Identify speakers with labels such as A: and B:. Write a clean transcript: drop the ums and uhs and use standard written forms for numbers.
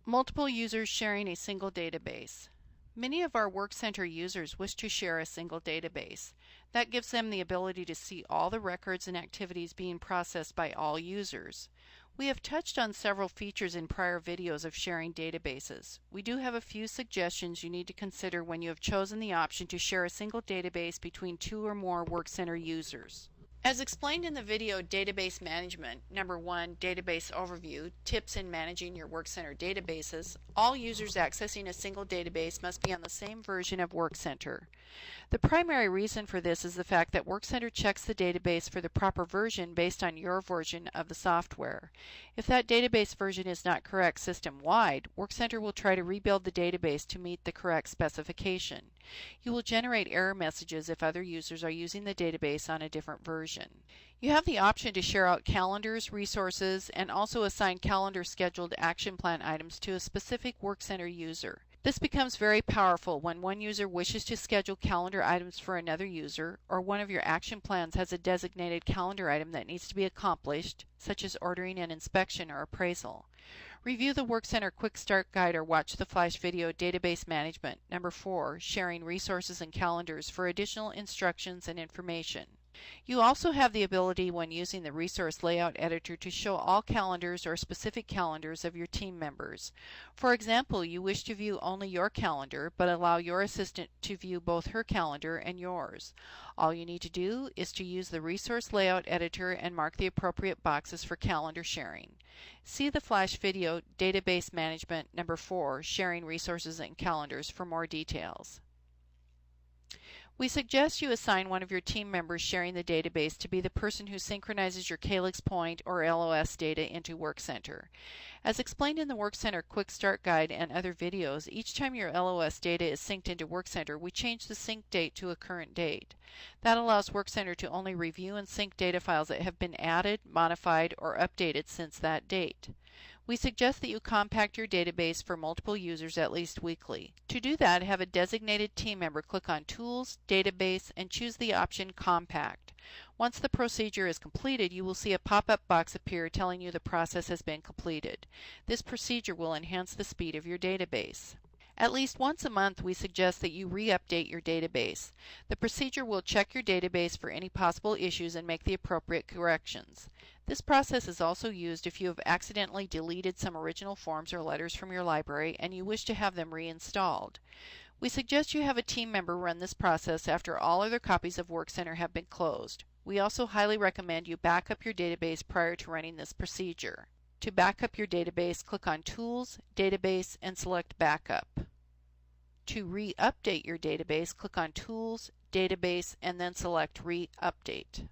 A: Multiple users sharing a single database. Many of our Workcenter users wish to share a single database. That gives them the ability to see all the records and activities being processed by all users. We have touched on several features in prior videos of sharing databases. We do have a few suggestions you need to consider when you have chosen the option to share a single database between 2 or more Workcenter users. As explained in the video Database Management, number 1, Database Overview, Tips in Managing Your Workcenter Databases, all users accessing a single database must be on the same version of Workcenter. The primary reason for this is the fact that Workcenter checks the database for the proper version based on your version of the software. If that database version is not correct system-wide, Workcenter will try to rebuild the database to meet the correct specification. You will generate error messages if other users are using the database on a different version. You have the option to share out calendars, resources, and also assign calendar scheduled action plan items to a specific Workcenter user. This becomes very powerful when one user wishes to schedule calendar items for another user, or one of your action plans has a designated calendar item that needs to be accomplished, such as ordering an inspection or appraisal. Review the Workcenter Quick Start Guide or watch the flash video Database Management, number 4, Sharing Resources and Calendars for additional instructions and information. You also have the ability when using the Resource Layout Editor to show all calendars or specific calendars of your team members. For example, you wish to view only your calendar, but allow your assistant to view both her calendar and yours. All you need to do is to use the Resource Layout Editor and mark the appropriate boxes for calendar sharing. See the flash video Database Management, number 4, Sharing Resources and Calendars for more details. We suggest you assign one of your team members sharing the database to be the person who synchronizes your Calyx Point or LOS data into Workcenter. As explained in the Workcenter Quick Start Guide and other videos, each time your LOS data is synced into Workcenter, we change the sync date to a current date. That allows Workcenter to only review and sync data files that have been added, modified, or updated since that date. We suggest that you compact your database for multiple users at least weekly. To do that, have a designated team member click on Tools, Database, and choose the option Compact. Once the procedure is completed, you will see a pop-up box appear telling you the process has been completed. This procedure will enhance the speed of your database. At least once a month, we suggest that you re-update your database. The procedure will check your database for any possible issues and make the appropriate corrections. This process is also used if you have accidentally deleted some original forms or letters from your library and you wish to have them reinstalled. We suggest you have a team member run this process after all other copies of Workcenter have been closed. We also highly recommend you back up your database prior to running this procedure. To back up your database, click on Tools, Database, and select Backup. To re-update your database, click on Tools, Database, and then select Re-Update.